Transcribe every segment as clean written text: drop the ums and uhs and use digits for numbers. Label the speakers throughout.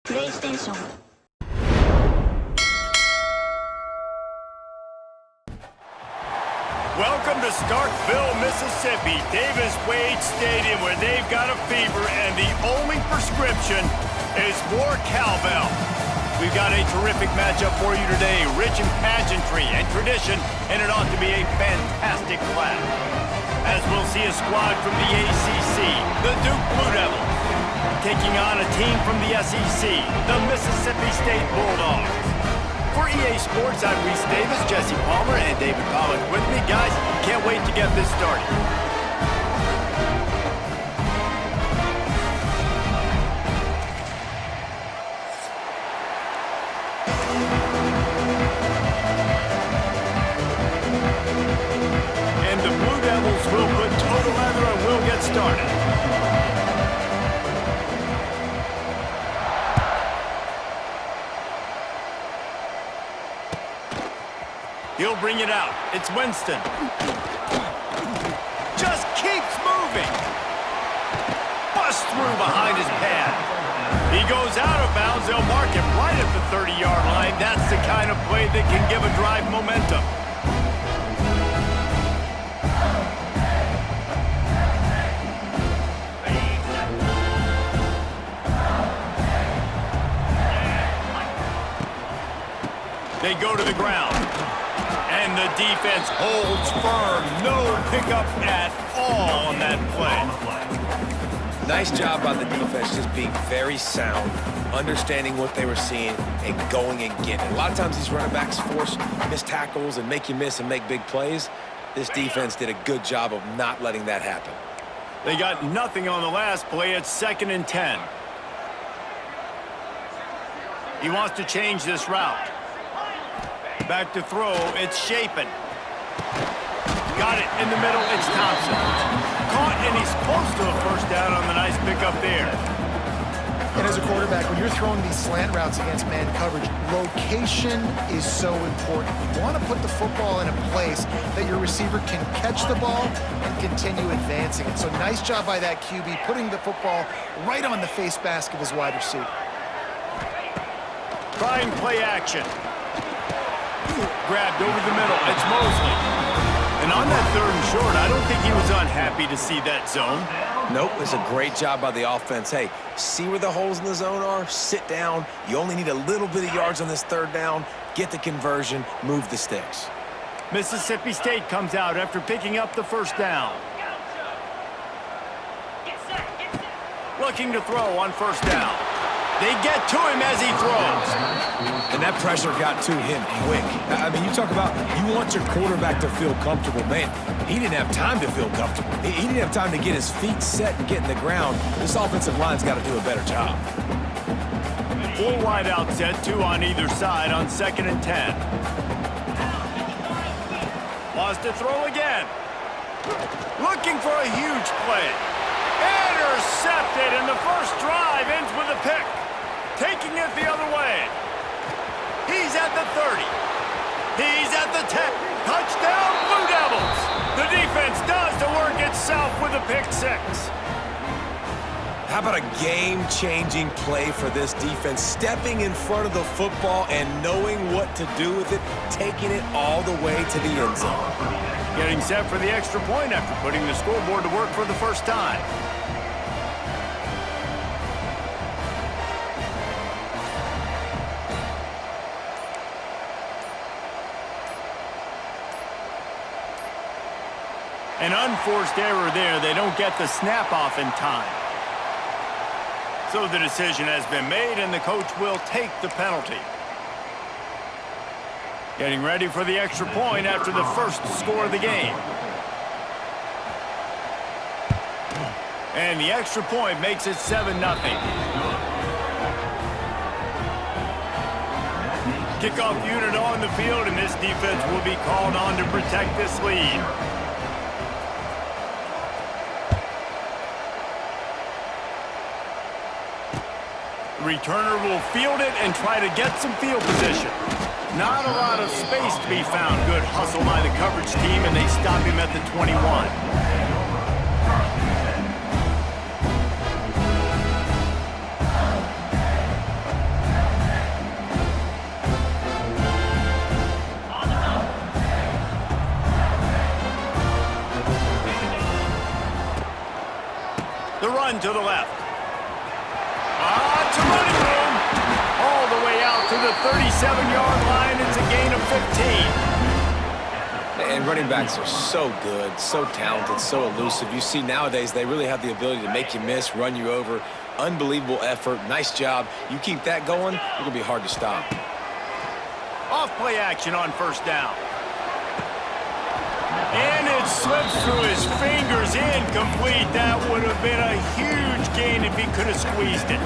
Speaker 1: PlayStation.
Speaker 2: Welcome to Starkville, Mississippi, Davis Wade Stadium, where they've got a fever, and the only prescription is more cowbell. We've got a terrific matchup for you today, rich in pageantry and tradition, and it ought to be a fantastic clash. As we'll see a squad from the ACC, the Duke Blue Devils, taking on a team from the SEC, the Mississippi State Bulldogs. For EA Sports, I'm Reese Davis, Jesse Palmer, and David Pollock with me. Guys, can't wait to get this started. And the Blue Devils will put toe to leather and we'll get started. He'll bring it out. It's Winston. Just keeps moving. Busts through behind his pad. He goes out of bounds. They'll mark him right at the 30-yard line. That's the kind of play that can give a drive momentum. They go to the ground. And the defense holds firm. No pickup at all on that play.
Speaker 3: Nice job by the defense, just being very sound, understanding what they were seeing, and going and getting it. A lot of times these running backs force missed tackles and make you miss and make big plays. This defense did a good job of not letting that happen.
Speaker 2: They got nothing on the last play. It's 2nd and 10. He wants to change this route. Back to throw, it's Shapen. Got it in the middle, it's Thompson. Caught, and he's close to a first down on the nice pickup there.
Speaker 4: And as a quarterback, when you're throwing these slant routes against man coverage, location is so important. You want to put the football in a place that your receiver can catch the ball and continue advancing it. So nice job by that QB, putting the football right on the face mask of his wide receiver.
Speaker 2: Trying play action. Grabbed over the middle. It's Mosley. And on that 3rd and short, I don't think he was unhappy to see that zone.
Speaker 3: Nope, it's a great job by the offense. Hey, see where the holes in the zone are? Sit down. You only need a little bit of yards on this 3rd down. Get the conversion. Move the sticks.
Speaker 2: Mississippi State comes out after picking up the first down. Looking to throw on first down. They get to him as he throws.
Speaker 3: And that pressure got to him quick. I mean, you talk about you want your quarterback to feel comfortable. Man, he didn't have time to feel comfortable. He didn't have time to get his feet set and get in the ground. This offensive line's got to do a better job.
Speaker 2: 4 wide out set, 2 on either side on 2nd and 10. Wants to throw again. Looking for a huge play. Intercepted, and the first drive ends with a pick. Taking it the other way. He's at the 30. He's at the 10. Touchdown, Blue Devils. The defense does the work itself with a pick 6.
Speaker 3: How about a game-changing play for this defense? Stepping in front of the football and knowing what to do with it, taking it all the way to the end zone.
Speaker 2: Getting set for the extra point after putting the scoreboard to work for the first time. An unforced error there. They don't get the snap off in time. So the decision has been made, and the coach will take the penalty. Getting ready for the extra point after the first score of the game. And the extra point makes it 7-0. Kickoff unit on the field, and this defense will be called on to protect this lead. Returner will field it and try to get some field position. Not a lot of space to be found. Good hustle by the coverage team, and they stop him at the 21. to the left. To running room. All the way out to the 37-yard line. It's a gain of 15.
Speaker 3: And running backs are so good, so talented, so elusive. You see nowadays they really have the ability to make you miss, run you over. Unbelievable effort. Nice job. You keep that going, it's going to be hard to stop.
Speaker 2: Off play action on first down. And it slips through his fingers, incomplete. That would have been a huge gain if he could have squeezed it.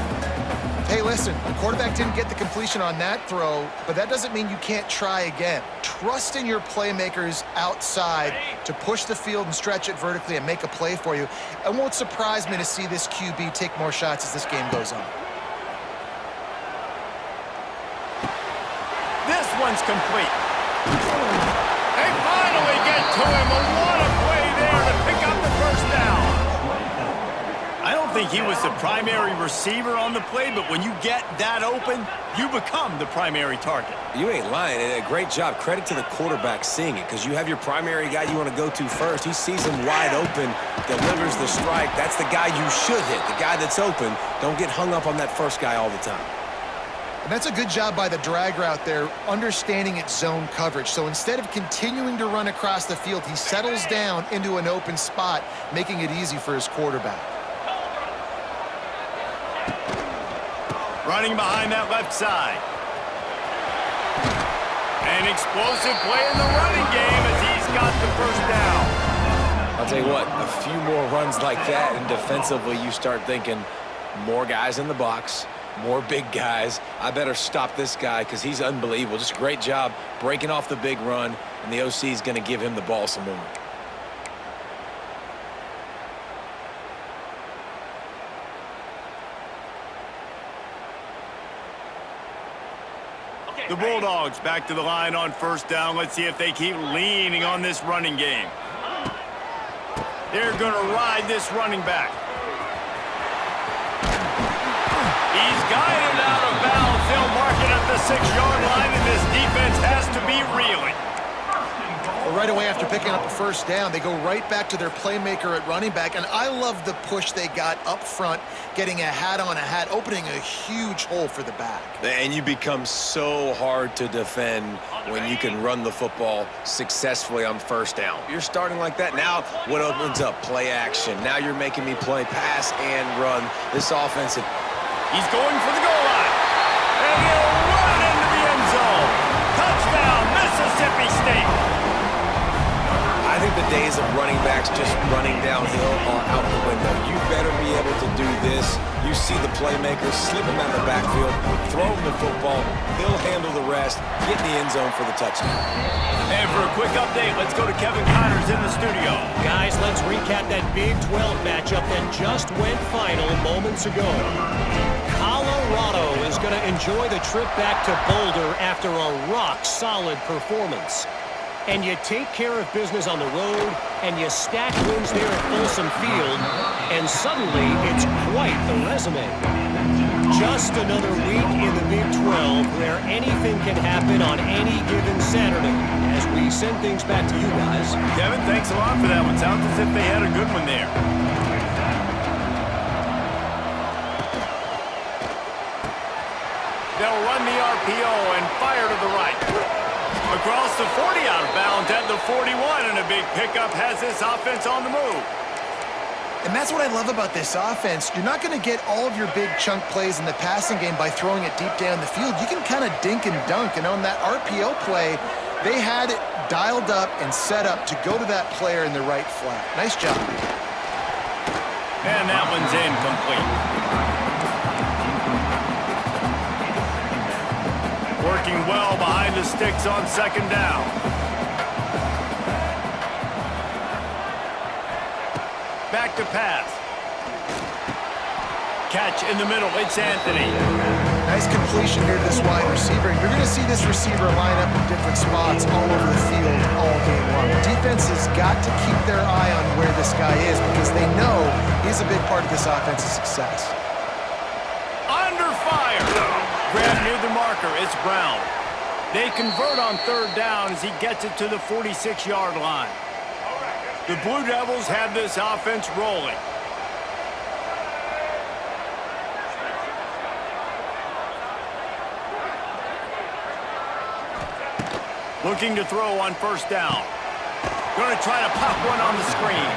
Speaker 4: Hey, listen, the quarterback didn't get the completion on that throw, but that doesn't mean you can't try again. Trust in your playmakers outside to push the field and stretch it vertically and make a play for you. It won't surprise me to see this QB take more shots as this game goes on.
Speaker 2: This one's complete. They finally get to him. What a play there to pick up the first down. I don't think he was the primary receiver on the play, but when you get that open, you become the primary target.
Speaker 3: You ain't lying, and a great job. Credit to the quarterback seeing it, because you have your primary guy you want to go to first. He sees him wide open, delivers the strike. That's the guy you should hit, the guy that's open. Don't get hung up on that first guy all the time.
Speaker 4: And that's a good job by the drag route there, understanding its zone coverage. So instead of continuing to run across the field, he settles down into an open spot, making it easy for his quarterback.
Speaker 2: Running behind that left side. An explosive play in the running game as he's got the first down.
Speaker 3: I'll tell you what, a few more runs like that, and defensively you start thinking more guys in the box, more big guys. I better stop this guy because he's unbelievable. Just a great job breaking off the big run, and the OC is going to give him the ball some more.
Speaker 2: The Bulldogs back to the line on first down. Let's see if they keep leaning on this running game. They're going to ride this running back. He's guided out of bounds. They'll mark it at the 6-yard line, and this defense has to be reeling.
Speaker 4: Well, right away after picking up a first down, they go right back to their playmaker at running back, and I love the push they got up front, getting a hat on a hat, opening a huge hole for the back.
Speaker 3: And you become so hard to defend when you can run the football successfully on first down. You're starting like that. Now what opens up? Play action. Now you're making me play pass and run. This offense.
Speaker 2: He's going for the goal line. And he'll run into the end zone. Touchdown, Mississippi State.
Speaker 3: I think the days of running backs just running downhill are out the window. You better be able to do this. You see the playmakers slip him out of the backfield, throw him the football, he'll handle the rest, get in the end zone for the touchdown.
Speaker 2: And for a quick update, let's go to Kevin Connors in the studio.
Speaker 1: Guys, let's recap that Big 12 matchup that just went final moments ago. Colorado is going to enjoy the trip back to Boulder after a rock-solid performance. And you take care of business on the road, and you stack wins there at Folsom Field, and suddenly it's quite the resume. Just another week in the Big 12 where anything can happen on any given Saturday. As we send things back to you guys.
Speaker 2: Kevin, thanks a lot for that one. Sounds as if they had a good one there. They'll run the RPO and fire to the right. Across the 40, out of bounds at the 41, and a big pickup has this offense on the move.
Speaker 4: And that's what I love about this offense. You're not going to get all of your big chunk plays in the passing game by throwing it deep down the field. You can kind of dink and dunk, and on that RPO play, they had it dialed up and set up to go to that player in the right flat. Nice job.
Speaker 2: And that one's incomplete. Working well behind the sticks on second down. Back to pass. Catch in the middle. It's Anthony.
Speaker 4: Nice completion here to this wide receiver. You're going to see this receiver line up in different spots all over the field all game long. Defense has got to keep their eye on where this guy is because they know he's a big part of this offense's success.
Speaker 2: Under fire. Grab near the marker. It's Brown. They convert on third down as he gets it to the 46-yard line. The Blue Devils have this offense rolling. Looking to throw on first down. Going to try to pop one on the screen.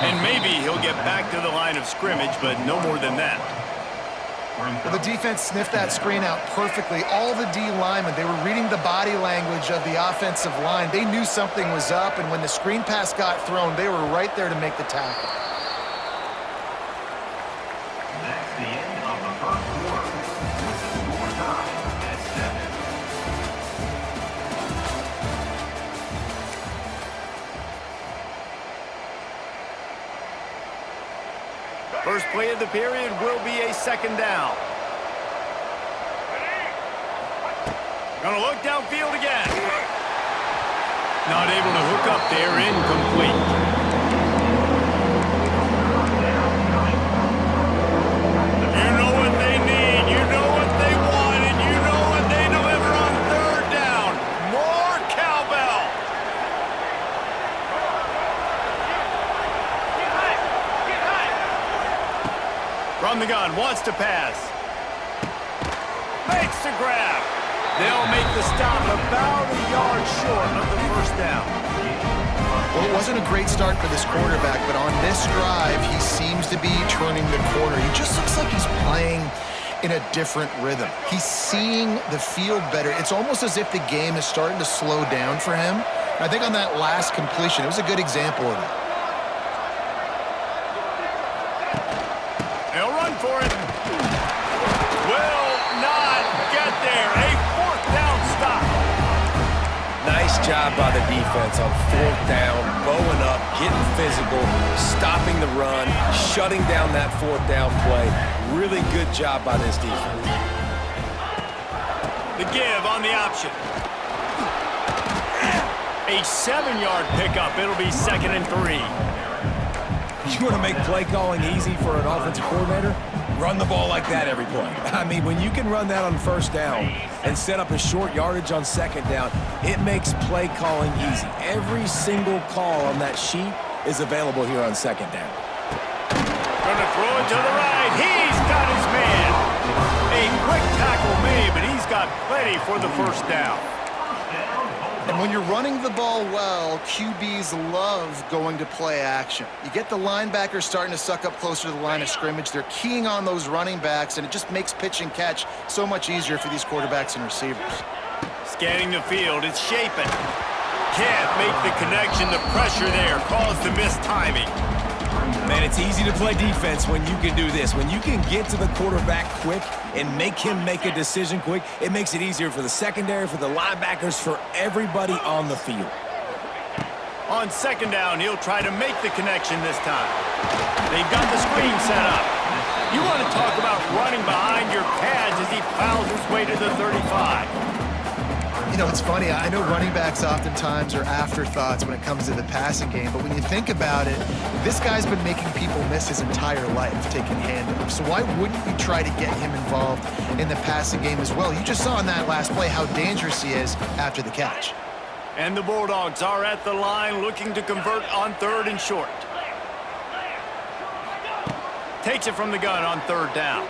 Speaker 2: And maybe he'll get back to the line of scrimmage, but no more than that.
Speaker 4: Well, the defense sniffed that screen out perfectly. All the D linemen, they were reading the body language of the offensive line. They knew something was up, and when the screen pass got thrown, they were right there to make the tackle.
Speaker 5: That's the end of the first quarter. Score time at 7.
Speaker 2: First play of the period will be a second down. Gonna look downfield again. Not able to hook up there, incomplete. You know what they need, you know what they want, and you know what they deliver on third down. More cowbell. From the gun, wants to pass. Makes the grab. They'll make the stop about a yard short of the first down.
Speaker 4: Well, it wasn't a great start for this quarterback, but on this drive, he seems to be turning the corner. He just looks like he's playing in a different rhythm. He's seeing the field better. It's almost as if the game is starting to slow down for him. I think on that last completion, it was a good example of that.
Speaker 2: They'll run for it. Will not get there. A fourth down stop.
Speaker 3: Nice job by the defense on fourth down, bowing up, getting physical, stopping the run, shutting down that fourth down play. Really good job by this defense.
Speaker 2: The give on the option. A 7-yard pickup. It'll be 2nd and 3.
Speaker 3: You want to make play calling easy for an offensive coordinator? Run the ball like that every play. I mean, when you can run that on first down and set up a short yardage on second down, it makes play calling easy. Every single call on that sheet is available here on second down.
Speaker 2: Gonna throw it to the right. He's got his man. A quick tackle made, but he's got plenty for the first down.
Speaker 4: And when you're running the ball well, QBs love going to play action. You get the linebackers starting to suck up closer to the line of scrimmage. They're keying on those running backs, and it just makes pitch and catch so much easier for these quarterbacks and receivers.
Speaker 2: Scanning the field, it's shaping. Can't make the connection. The pressure there caused the missed timing.
Speaker 3: Man, it's easy to play defense when you can do this. When you can get to the quarterback quick and make him make a decision quick, it makes it easier for the secondary, for the linebackers, for everybody on the field.
Speaker 2: On second down, he'll try to make the connection this time. They've got the screen set up. You want to talk about running behind your pads as he plows his way to the 35.
Speaker 4: You know, it's funny. I know running backs oftentimes are afterthoughts when it comes to the passing game, but when you think about it, this guy's been making people miss his entire life taking handoffs. So why wouldn't we try to get him involved in the passing game as well? You just saw in that last play how dangerous he is after the catch.
Speaker 2: And the Bulldogs are at the line looking to convert on 3rd and short. Takes it from the gun on 3rd down.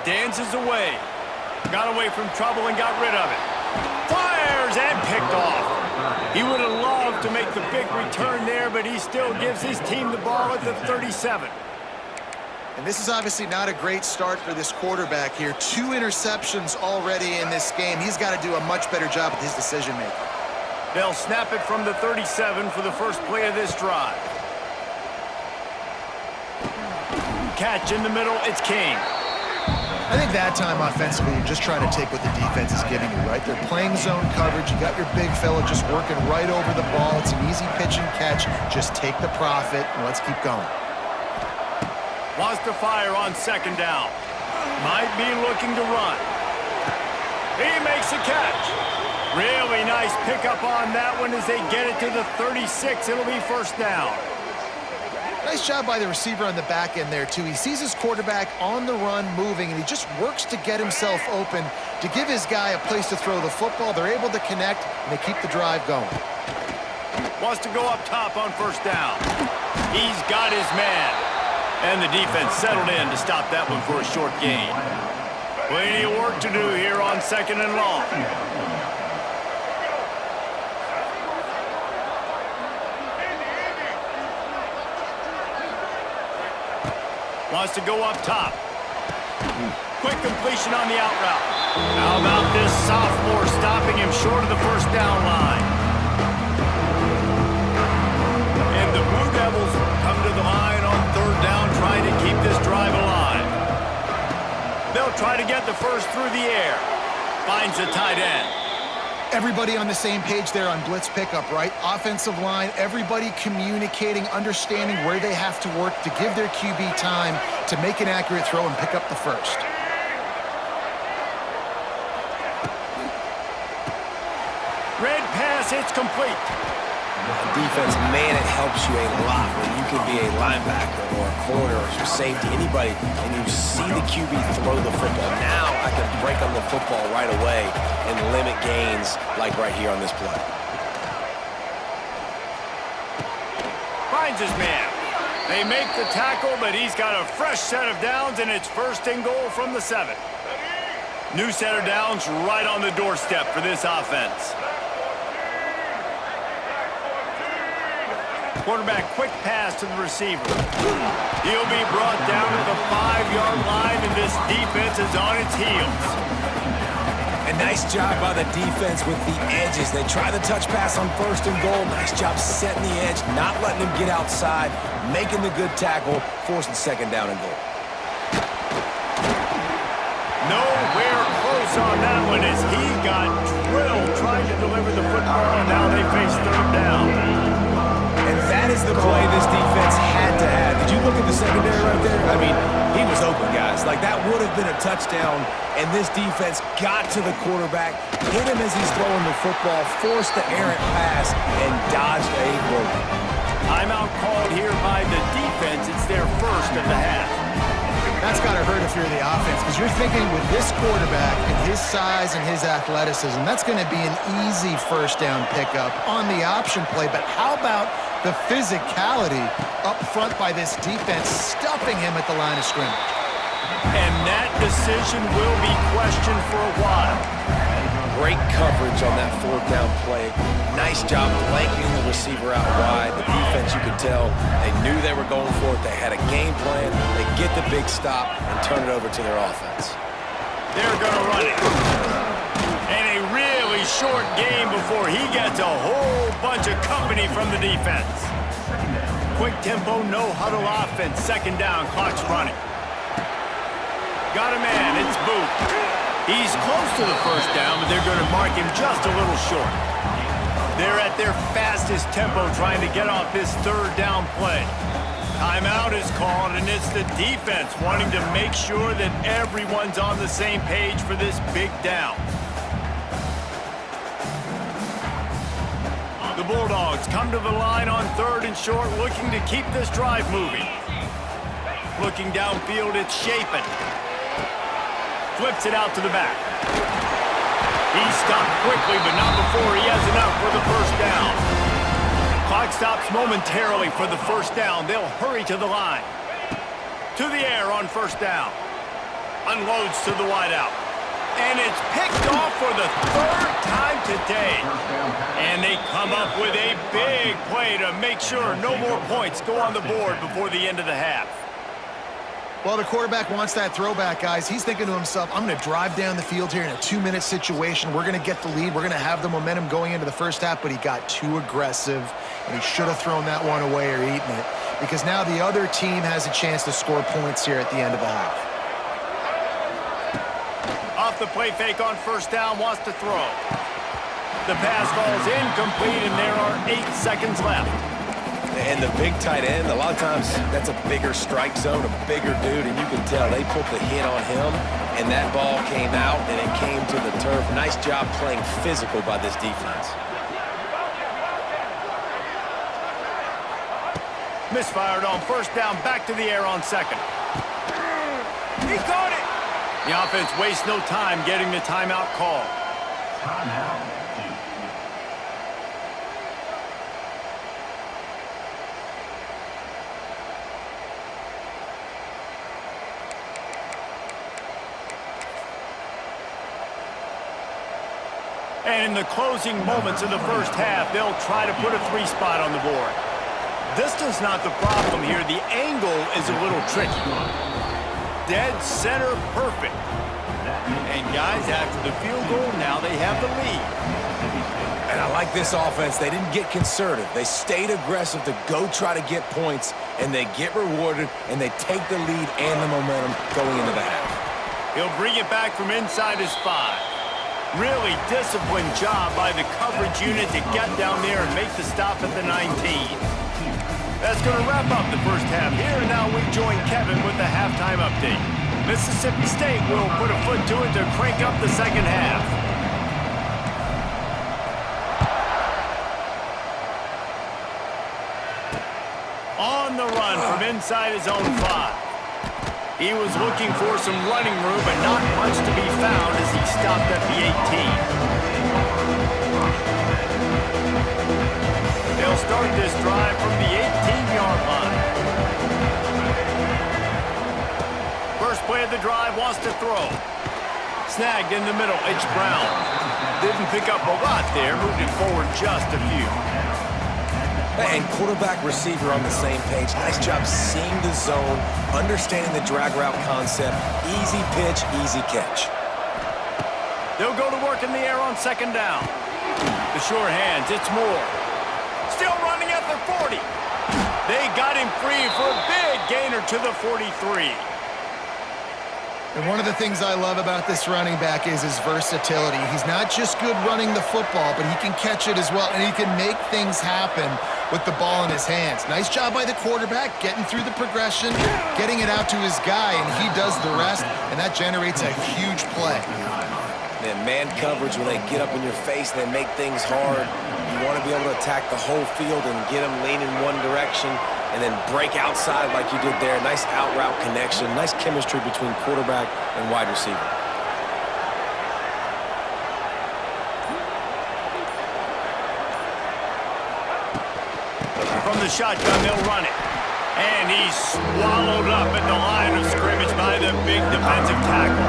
Speaker 2: Dances away. Got away from trouble and got rid of it. Fires and picked off. He would have loved to make the big return there, but he still gives his team the ball at the 37.
Speaker 4: And this is obviously not a great start for this quarterback here. 2 interceptions already in this game. He's got to do a much better job with his decision-making.
Speaker 2: They'll snap it from the 37 for the first play of this drive. Catch in the middle, it's King.
Speaker 4: I think that time offensively, you're just trying to take what the defense is giving you, right? They're playing zone coverage. You got your big fella just working right over the ball. It's an easy pitch and catch. Just take the profit, and let's keep going.
Speaker 2: Wants to fire on second down. Might be looking to run. He makes a catch. Really nice pickup on that one as they get it to the 36. It'll be first down.
Speaker 4: Nice job by the receiver on the back end there, too. He sees his quarterback on the run moving, and he just works to get himself open to give his guy a place to throw the football. They're able to connect, and they keep the drive going.
Speaker 2: Wants to go up top on first down. He's got his man. And the defense settled in to stop that one for a short gain. Plenty of work to do here on 2nd and long. Wants to go up top. Quick completion on the out route. How about this sophomore stopping him short of the first down line? And the Blue Devils come to the line on third down, trying to keep this drive alive. They'll try to get the first through the air. Finds the tight end.
Speaker 4: Everybody on the same page there on blitz pickup, right? Offensive line, everybody communicating, understanding where they have to work to give their QB time to make an accurate throw and pick up the first.
Speaker 2: Red pass, it's complete.
Speaker 3: Defense, man, it helps you a lot when you can be a linebacker or a corner or your safety, anybody, and you see the QB throw the football. Now I can break on the football right away and limit gains like right here on this play.
Speaker 2: Finds his man. They make the tackle, but he's got a fresh set of downs, and it's first and goal from the 7. New set of downs right on the doorstep for this offense. Quarterback, quick pass to the receiver. He'll be brought down to the 5-yard line, and this defense is on its heels.
Speaker 3: A nice job by the defense with the edges. They try the touch pass on first and goal. Nice job setting the edge, not letting him get outside, making the good tackle, forcing second down and goal.
Speaker 2: Nowhere close on that one as he got drilled trying to deliver the football, and now they face third down.
Speaker 3: And that is the play this defense had to have. Did you look at the secondary right there? I mean, he was open, guys. Like, that would have been a touchdown, and this defense got to the quarterback, hit him as he's throwing the football, forced the errant pass, and dodged a bullet.
Speaker 2: Timeout called here by the defense. It's their first of the half.
Speaker 4: That's got to hurt if you're the offense, because you're thinking with this quarterback and his size and his athleticism, that's going to be an easy first down pickup on the option play. But how about the physicality up front by this defense, stuffing him at the line of scrimmage?
Speaker 2: And that decision will be questioned for a while.
Speaker 3: Great coverage on that fourth down play. Nice job blanking the receiver out wide. The defense, you could tell, they knew they were going for it. They had a game plan. They get the big stop and turn it over to their offense.
Speaker 2: They're going to run it. And a really short game before he gets a whole bunch of company from the defense. Quick tempo, no huddle offense. Second down, clock's running. Got a man, it's Booth. He's close to the first down, but they're going to mark him just a little short. They're at their fastest tempo trying to get off this third down play. Timeout is called, and it's the defense wanting to make sure that everyone's on the same page for this big down. The Bulldogs come to the line on third and short, looking to keep this drive moving. Looking downfield, it's Chapin. Flips it out to the back. He's stopped quickly, but not before he has enough for the first down. Clock stops momentarily for the first down. They'll hurry to the line. To the air on first down. Unloads to the wideout. And it's picked off for the third time today. And they come up with a big play to make sure no more points go on the board before the end of the half.
Speaker 4: Well, the quarterback wants that throwback, guys. He's thinking to himself, I'm going to drive down the field here in a 2-minute situation. We're going to get the lead. We're going to have the momentum going into the first half, but he got too aggressive, and he should have thrown that one away or eaten it, because now the other team has a chance to score points here at the end of the half.
Speaker 2: Off the play fake on first down, wants to throw. The pass falls incomplete, and there are 8 seconds left.
Speaker 3: And the big tight end, a lot of times that's a bigger strike zone, a bigger dude, and you can tell they put the hit on him, and that ball came out, and it came to the turf. Nice job playing physical by this defense.
Speaker 2: Misfired on first down, back to the air on second. He caught it! The offense wastes no time getting the timeout call.
Speaker 5: Timeout.
Speaker 2: And in the closing moments of the first half, they'll try to put a 3 spot on the board. Distance not the problem here. The angle is a little tricky. Dead center perfect. And guys, after the field goal, now they have the lead.
Speaker 3: And I like this offense. They didn't get conservative. They stayed aggressive to go try to get points, and they get rewarded, and they take the lead and the momentum going into the half.
Speaker 2: He'll bring it back from inside his 5. Really disciplined job by the coverage unit to get down there and make the stop at the 19. That's going to wrap up the first half here, and now we join Kevin with the halftime update. Mississippi State will put a foot to it to crank up the second half. On the run from inside his own 5. He was looking for some running room, but not much to be found as he stopped at the 18. They'll start this drive from the 18-yard line. First play of the drive, wants to throw. Snagged in the middle, it's Brown. Didn't pick up a lot there, moved it forward just a few.
Speaker 3: And quarterback receiver on the same page. Nice job seeing the zone, understanding the drag route concept. Easy pitch, easy catch.
Speaker 2: They'll go to work in the air on second down. The short hands, it's Moore. Still running at the 40. They got him free for a big gainer to the 43.
Speaker 4: And one of the things I love about this running back is his versatility. He's not just good running the football, but he can catch it as well, and he can make things happen with the ball in his hands. Nice job by the quarterback, getting through the progression, getting it out to his guy, and he does the rest, and that generates a huge play.
Speaker 3: Man coverage, when they get up in your face and they make things hard, you want to be able to attack the whole field and get them leaning one direction and then break outside like you did there. Nice out route connection, nice chemistry between quarterback and wide receiver.
Speaker 2: From the shotgun, they'll run it. And he's swallowed up at the line of scrimmage by the big defensive tackle.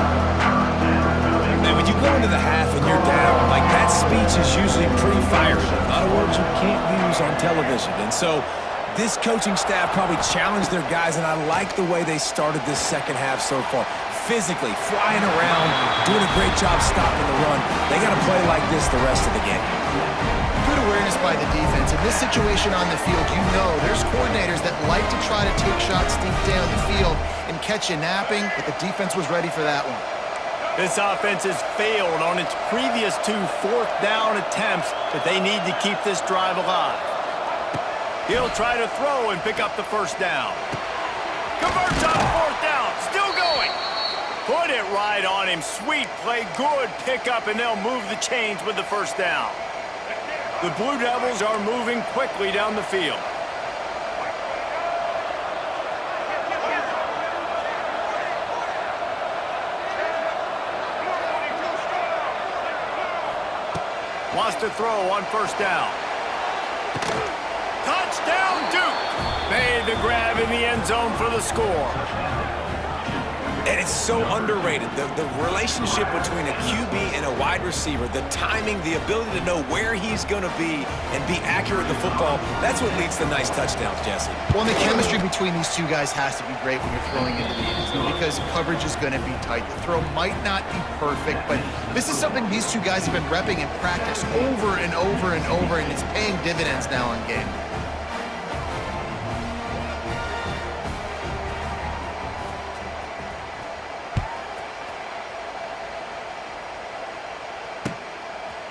Speaker 3: And when you go into the half and you're down, like that speech is usually pretty fiery. A lot of words you can't use on television. And so this coaching staff probably challenged their guys, and I like the way they started this second half so far. Physically, flying around, doing a great job stopping the run. They got to play like this the rest of the game.
Speaker 4: Good awareness by the defense. In this situation on the field, you know there's coordinators that like to try to take shots deep down the field and catch you napping, but the defense was ready for that one.
Speaker 2: This offense has failed on its previous 2 fourth-down attempts, but they need to keep this drive alive. He'll try to throw and pick up the first down. Converts on 4th down, still going. Put it right on him. Sweet play, good pickup, and they'll move the chains with the first down. The Blue Devils are moving quickly down the field. Wants to throw on first down. Touchdown, Duke! Made the grab in the end zone for the score.
Speaker 3: And it's so underrated. The relationship between a QB and a wide receiver, the timing, the ability to know where he's going to be and be accurate with the football, that's what leads to nice touchdowns, Jesse.
Speaker 4: Well, the chemistry between these two guys has to be great when you're throwing into the end zone because coverage is going to be tight. The throw might not be perfect, but this is something these two guys have been repping in practice over and over and over, and it's paying dividends now in game.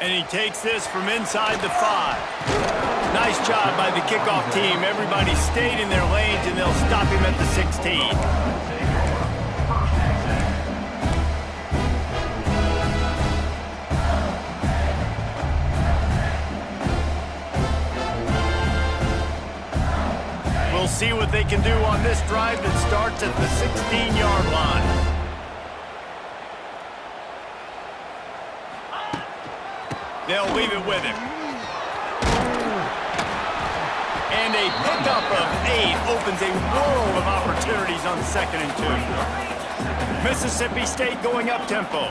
Speaker 2: And he takes this from inside the 5. Nice job by the kickoff team. Everybody stayed in their lanes, and they'll stop him at the 16. We'll see what they can do on this drive that starts at the 16-yard line. They'll leave it with him. And a pickup of 8 opens a world of opportunities on 2nd and 2. Mississippi State going up-tempo.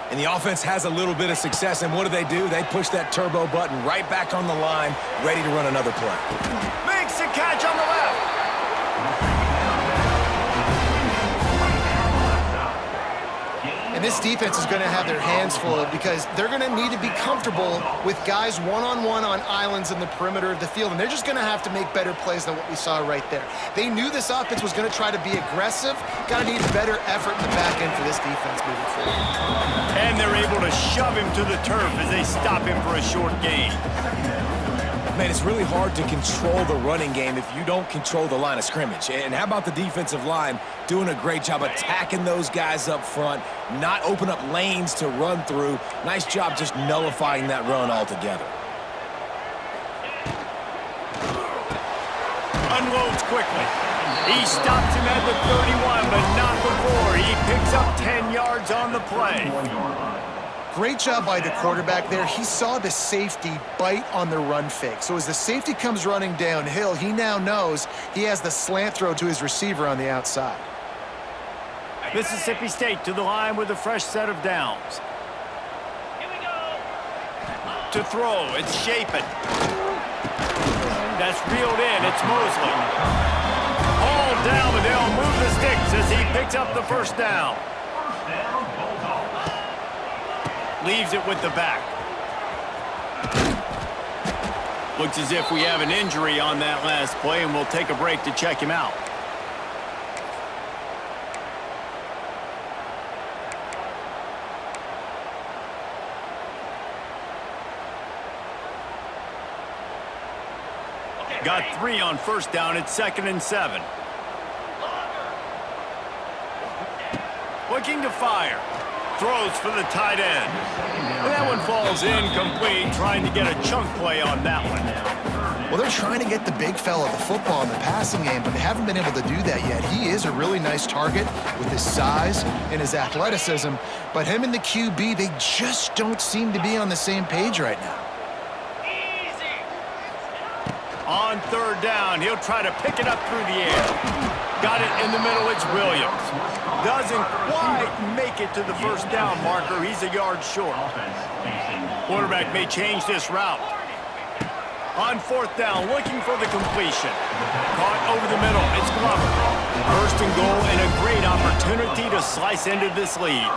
Speaker 3: And the offense has a little bit of success, and what do? They push that turbo button right back on the line, ready to run another play.
Speaker 2: Makes a catch on the left.
Speaker 4: And this defense is going to have their hands full because they're going to need to be comfortable with guys one-on-one on islands in the perimeter of the field, and they're just going to have to make better plays than what we saw right there. They knew this offense was going to try to be aggressive. Got to need better effort in the back end for this defense moving forward.
Speaker 2: And they're able to shove him to the turf as they stop him for a short gain.
Speaker 3: Man, it's really hard to control the running game if you don't control the line of scrimmage. And how about the defensive line doing a great job attacking those guys up front, not open up lanes to run through. Nice job just nullifying that run altogether.
Speaker 2: Unloads quickly. He stops him at the 31, but not before. He picks up 10 yards on the play.
Speaker 4: Great job by the quarterback there. He saw the safety bite on the run fake. So as the safety comes running downhill, he now knows he has the slant throw to his receiver on the outside.
Speaker 2: Mississippi State to the line with a fresh set of downs.
Speaker 5: Here we go.
Speaker 2: To throw, it's Shapen. That's reeled in, it's Mosley. All down, but they'll move the sticks as he picks up the first down. Leaves it with the back. Looks as if we have an injury on that last play, and we'll take a break to check him out. Got 3 on first down. It's 2nd and 7. Looking to fire. Throws for the tight end. And that one falls incomplete, trying to get a chunk play on that one.
Speaker 4: Well, they're trying to get the big fella the football in the passing game, but they haven't been able to do that yet. He is a really nice target with his size and his athleticism, but him and the QB, they just don't seem to be on the same page right now.
Speaker 2: On third down, he'll try to pick it up through the air. Got it in the middle, it's Williams. Doesn't quite make it to the first down marker. He's a yard short. Quarterback may change this route. On fourth down, looking for the completion. Caught over the middle, it's Glover. First and goal, and a great opportunity to slice into this lead.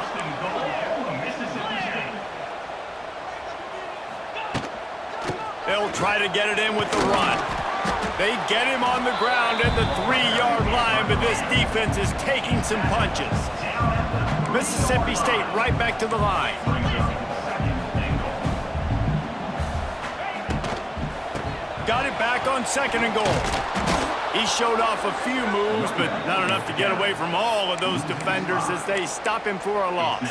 Speaker 2: They'll try to get it in with the run. They get him on the ground at the 3-yard line, but this defense is taking some punches. Mississippi State right back to the line. Got it back on 2nd and goal. He showed off a few moves, but not enough to get away from all of those defenders as they stop him for a loss.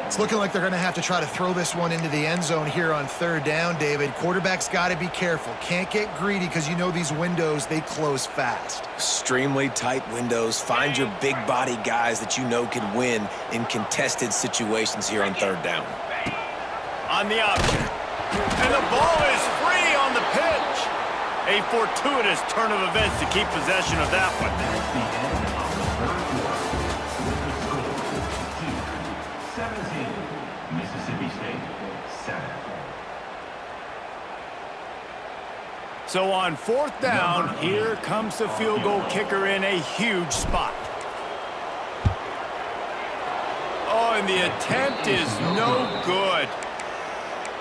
Speaker 4: It's looking like they're going to have to try to throw this one into the end zone here on third down, David. Quarterback's got to be careful. Can't get greedy because you know these windows, they close fast.
Speaker 3: Extremely tight windows. Find your big body guys that you know can win in contested situations here on third down.
Speaker 2: On the option. And the ball is free on the pitch. A fortuitous turn of events to keep possession of that one.
Speaker 5: Mississippi State 7.
Speaker 2: So on fourth down, here comes the field goal kicker in a huge spot. Oh, and the attempt is no good.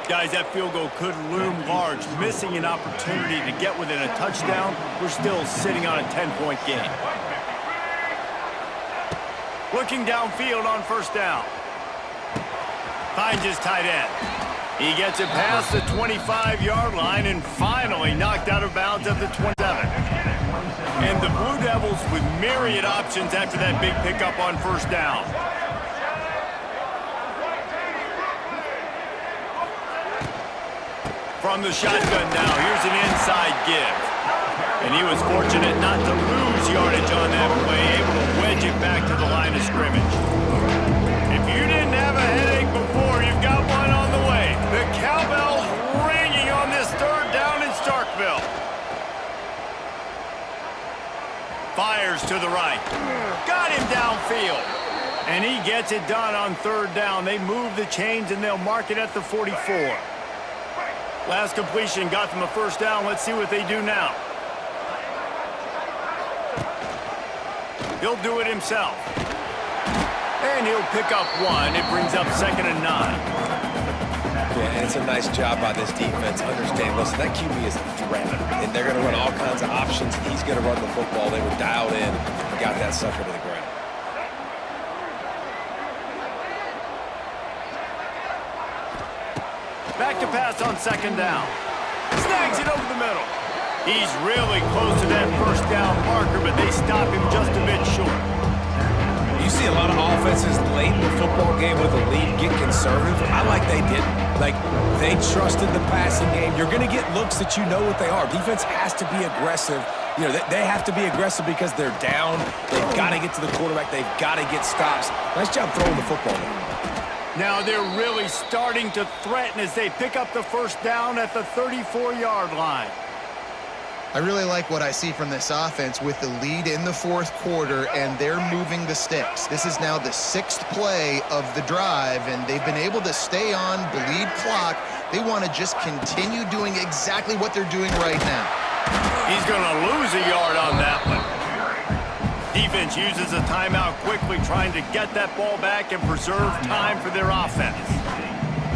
Speaker 2: Guys, that field goal could loom large. Missing an opportunity to get within a touchdown. We're still sitting on a 10-point game. Looking downfield on first down. Finds his tight end. He gets it past the 25-yard line and finally knocked out of bounds at the 27. And the Blue Devils with myriad options after that big pickup on first down. From the shotgun now, here's an inside give. And he was fortunate not to lose yardage on that play, able to wedge it back to the line of scrimmage. If you didn't have a headache before, you've got one on the way. The cowbell's ringing on this third down in Starkville. Fires to the right. Got him downfield. And he gets it done on third down. They move the chains and they'll mark it at the 44. Last completion got them a first down. Let's see what they do now. He'll do it himself. And he'll pick up one. It brings up 2nd and 9.
Speaker 3: Yeah, and it's a nice job by this defense. Understand, listen, that QB is a threat. And they're going to run all kinds of options. He's going to run the football. They were dialed in and got that sucker to the ground.
Speaker 2: Back to pass on 2nd down. Snags it over the middle. He's really close to that 1st down marker, but they stop him just a bit short.
Speaker 3: You see a lot of offenses late in the football game with a lead get conservative. I like they didn't. Like, they trusted the passing game. You're going to get looks that you know what they are. Defense has to be aggressive. You know, they have to be aggressive because they're down. They've got to get to the quarterback. They've got to get stops. Nice job throwing the football there.
Speaker 2: Now they're really starting to threaten as they pick up the 1st down at the 34-yard line.
Speaker 4: I really like what I see from this offense with the lead in the 4th quarter, and they're moving the sticks. This is now the 6th play of the drive, and they've been able to stay on, bleed clock. They want to just continue doing exactly what they're doing right now.
Speaker 2: He's going to lose a yard on that one. Defense uses a timeout quickly, trying to get that ball back and preserve time for their offense.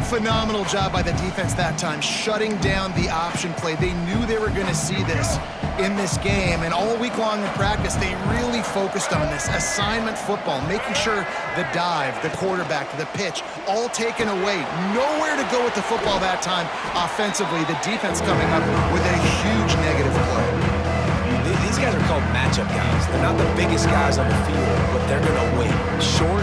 Speaker 4: Phenomenal job by the defense that time, shutting down the option play. They knew they were going to see this in this game, and all week long in practice, they really focused on this assignment football, making sure the dive, the quarterback, the pitch, all taken away. Nowhere to go with the football that time offensively. The defense coming up with a huge negative play.
Speaker 3: These guys are called matchup guys. They're not the biggest guys on the field, but they're going to wait short,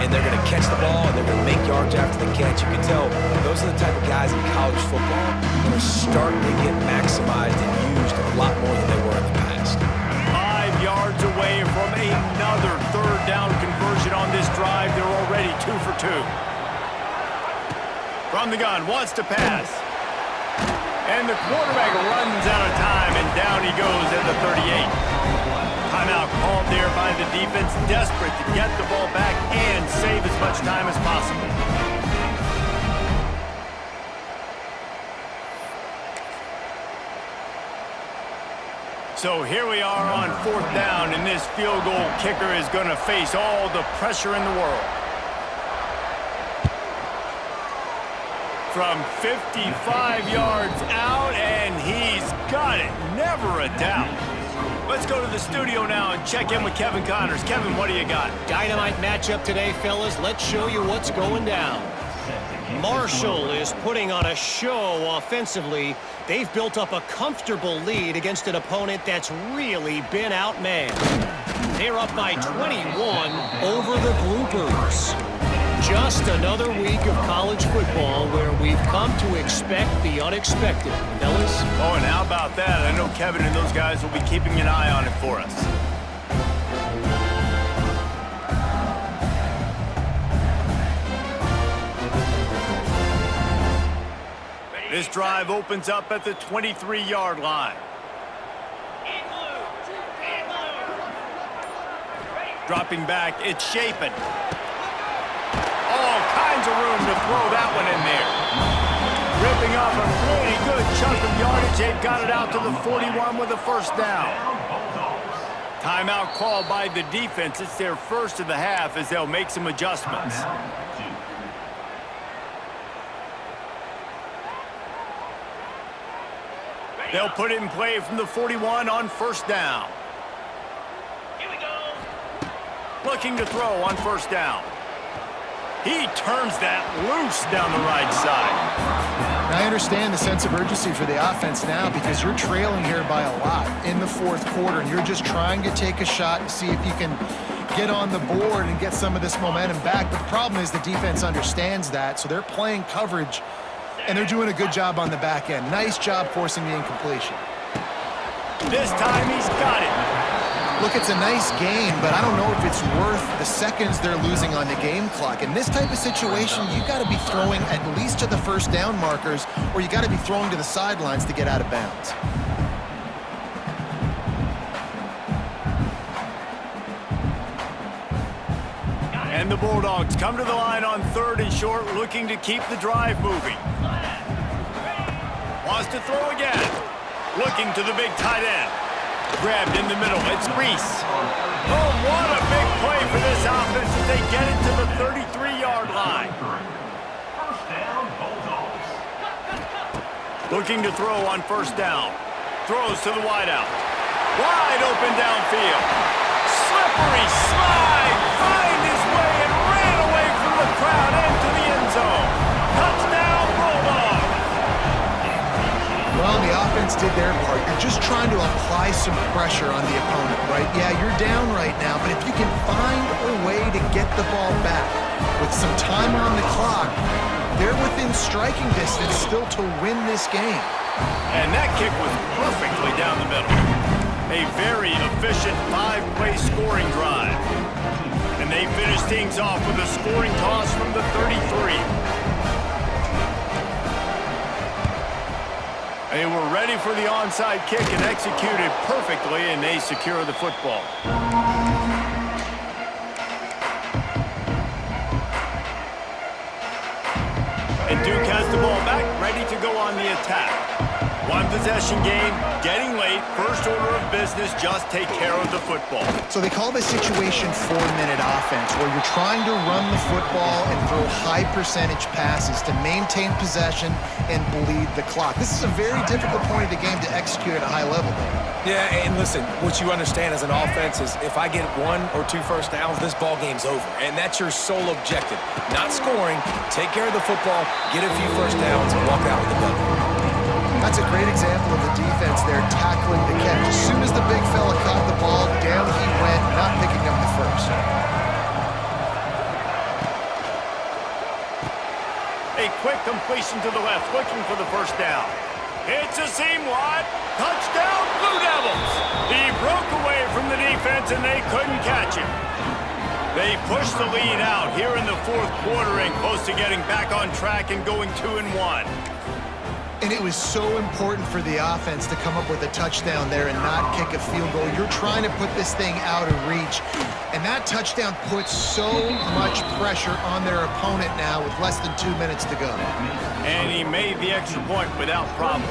Speaker 3: and they're going to catch the ball, and they're going to make yards after the catch. You can tell those are the type of guys in college football that are starting to get maximized and used a lot more than they were in the past.
Speaker 2: 5 yards away from another 3rd down conversion on this drive. They're already 2 for 2. From the gun, wants to pass. And the quarterback runs out of time, and down he goes at the 38. Timeout called there by the defense, desperate to get the ball back and save as much time as possible. So here we are on 4th down, and this field goal kicker is going to face all the pressure in the world. From 55 yards out, and he's got it. Never a doubt. Let's go to the studio now and check in with Kevin Connors. Kevin, what do you got?
Speaker 1: Dynamite matchup today, fellas. Let's show you what's going down. Marshall is putting on a show offensively. They've built up a comfortable lead against an opponent that's really been outmanned. They're up by 21 over the Bloopers. Just another week of college football where we've come to expect the unexpected, fellas.
Speaker 2: Oh, and how about that? I know Kevin and those guys will be keeping an eye on it for us. This drive opens up at the 23-yard line. Dropping back, it's Shapen. All kinds of room to throw that one in there. Ripping off a pretty good chunk of yardage. They've got it out to the 41 with a 1st down. Timeout called by the defense. It's their 1st of the half as they'll make some adjustments. They'll put it in play from the 41 on 1st down. Here we go. Looking to throw on 1st down. He turns that loose down the right side.
Speaker 4: I understand the sense of urgency for the offense now because you're trailing here by a lot in the 4th quarter, and you're just trying to take a shot and see if you can get on the board and get some of this momentum back. But the problem is the defense understands that, so they're playing coverage, and they're doing a good job on the back end. Nice job forcing the incompletion.
Speaker 2: This time he's got it.
Speaker 4: Look, it's a nice game, but I don't know if it's worth the seconds they're losing on the game clock. In this type of situation, you got to be throwing at least to the 1st down markers, or you got to be throwing to the sidelines to get out of bounds.
Speaker 2: And the Bulldogs come to the line on 3rd and short, looking to keep the drive moving. Wants to throw again. Looking to the big tight end. Grabbed in the middle. It's Reese. Oh, what a big play for this offense as they get it to the 33-yard line.
Speaker 5: First down, Bulldogs.
Speaker 2: Looking to throw on first down. Throws to the wideout. Wide open downfield. Slippery slide. Find his way and ran away from the crowd into the end zone. Touchdown, Bulldogs.
Speaker 4: Well, the offense did their part. You're just trying to apply some pressure on the opponent, right? Yeah, you're down right now, but if you can find a way to get the ball back with some time on the clock, they're within striking distance still to win this game.
Speaker 2: And that kick was perfectly down the middle. A very efficient 5-play scoring drive. And they finish things off with a scoring toss from the 33. They were ready for the onside kick and executed perfectly, and they secure the football. And Duke has the ball back, ready to go on the attack. One possession game, getting late, first order of business, just take care of the football.
Speaker 4: So they call this situation 4-minute offense, where you're trying to run the football and throw high percentage passes to maintain possession and bleed the clock. This is a very difficult point of the game to execute at a high level.
Speaker 3: Yeah, and listen, what you understand as an offense is if I get 1 or 2 first downs, this ball game's over. And that's your sole objective. Not scoring, take care of the football, get a few first downs, and walk out with the W.
Speaker 4: That's a great example of the defense there tackling the catch. As soon as the big fella caught the ball, down he went, not picking up the first.
Speaker 2: A quick completion to the left, looking for the first down. It's a seam wide. Touchdown, Blue Devils. He broke away from the defense, and they couldn't catch him. They pushed the lead out here in the fourth quarter and close to getting back on track and going 2-1.
Speaker 4: And it was so important for the offense to come up with a touchdown there and not kick a field goal. You're trying to put this thing out of reach. And that touchdown puts so much pressure on their opponent now with less than 2 minutes to go.
Speaker 2: And he made the extra point without problem.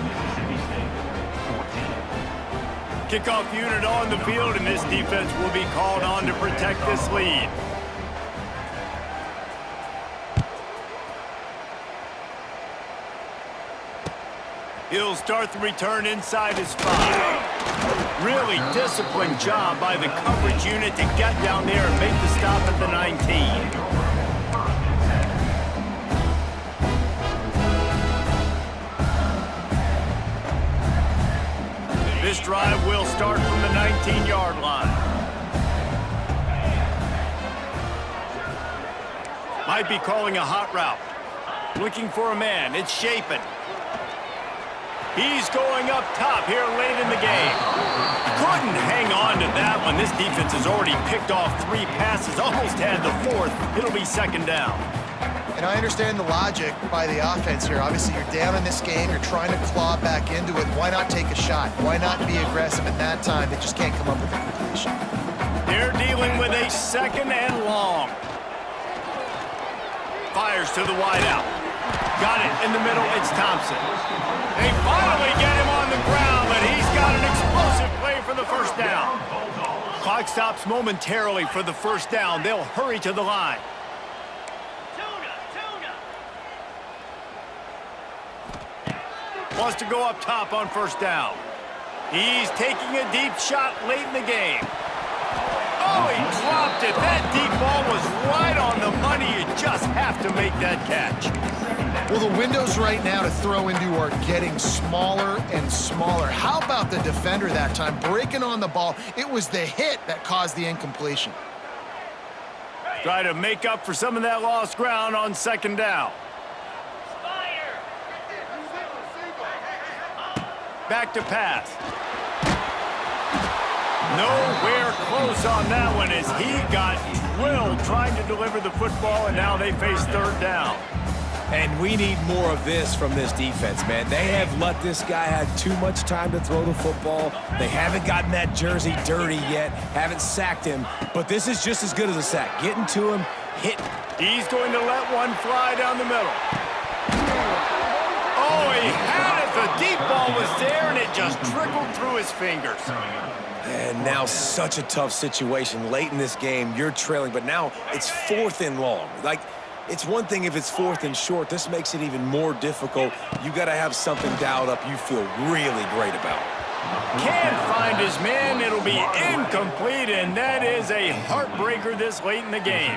Speaker 5: Mississippi State 14.
Speaker 2: Kickoff unit on the field, and this defense will be called on to protect this lead. He'll start the return inside his 5. Really disciplined job by the coverage unit to get down there and make the stop at the 19. This drive will start from the 19-yard line. Might be calling a hot route. Looking for a man. It's Shapen. He's going up top here late in the game. Couldn't hang on to that one. This defense has already picked off 3 passes, almost had the 4th. It'll be second down.
Speaker 4: And I understand the logic by the offense here. Obviously, you're down in this game. You're trying to claw back into it. Why not take a shot? Why not be aggressive in that time? They just can't come up with a completion.
Speaker 2: They're dealing with a second and long. Fires to the wideout. Got it in the middle. It's Thompson. They finally get him on the ground, but he's got an explosive play for the first down. Clock stops momentarily for the first down. They'll hurry to the line. Wants to go up top on first down. He's taking a deep shot late in the game. Oh, he dropped it. That deep ball was right on the money. You just have to make that catch.
Speaker 4: Well, the windows right now to throw into are getting smaller and smaller. How about the defender that time breaking on the ball? It was the hit that caused the incompletion.
Speaker 2: Try to make up for some of that lost ground on second down. Back to pass. Nowhere close on that one as he got drilled trying to deliver the football, and now they face third down.
Speaker 3: And we need more of this from this defense, man. They have let this guy have too much time to throw the football. They haven't gotten that jersey dirty yet, haven't sacked him, but this is just as good as a sack. Getting to him, hitting.
Speaker 2: He's going to let one fly down the middle. Oh, he had it The deep ball was there, and it just trickled through his fingers.
Speaker 3: And now such a tough situation. Late in this game, you're trailing, but now it's 4th and long. Like, it's one thing if it's 4th and short. This makes it even more difficult. You got to have something dialed up you feel really great about.
Speaker 2: Can't find his man. It'll be incomplete, and that is a heartbreaker this late in the game.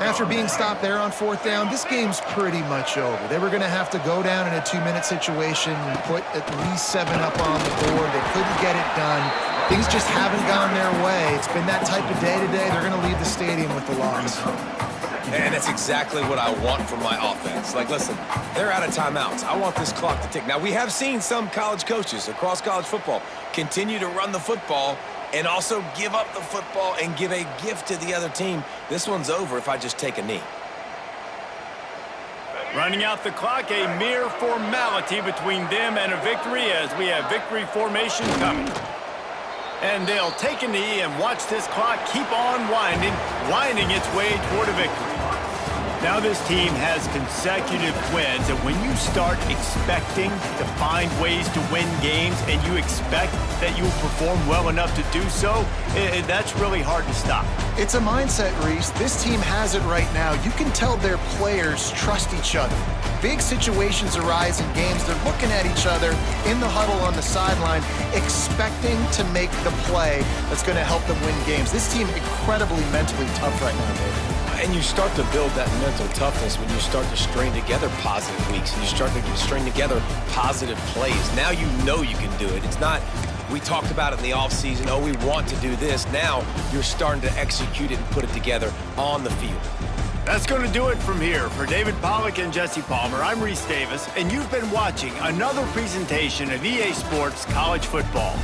Speaker 4: After being stopped there on 4th down, this game's pretty much over. They were going to have to go down in a 2-minute situation and put at least 7 up on the board. They couldn't get it done. Things just haven't gone their way. It's been that type of day today. They're going to leave the stadium with the loss.
Speaker 3: And that's exactly what I want from my offense. Like, listen, they're out of timeouts. I want this clock to tick. Now, we have seen some college coaches across college football continue to run the football and also give up the football and give a gift to the other team. This one's over if I just take a knee.
Speaker 2: Running out the clock, a mere formality between them and a victory as we have victory formation coming. And they'll take a knee and watch this clock keep on winding its way toward a victory. Now this team has consecutive wins, and when you start expecting to find ways to win games and you expect that you will perform well enough to do so, that's really hard to stop.
Speaker 4: It's a mindset, Reese. This team has it right now. You can tell their players trust each other. Big situations arise in games. They're looking at each other in the huddle on the sideline, expecting to make the play that's going to help them win games. This team incredibly mentally tough right now, David.
Speaker 3: And you start to build that mental toughness when you start to string together positive weeks and you start to string together positive plays. Now you know you can do it. It's not, we talked about it in the offseason, oh, we want to do this. Now you're starting to execute it and put it together on the field.
Speaker 2: That's going to do it from here. For David Pollack and Jesse Palmer, I'm Reese Davis, and you've been watching another presentation of EA Sports College Football.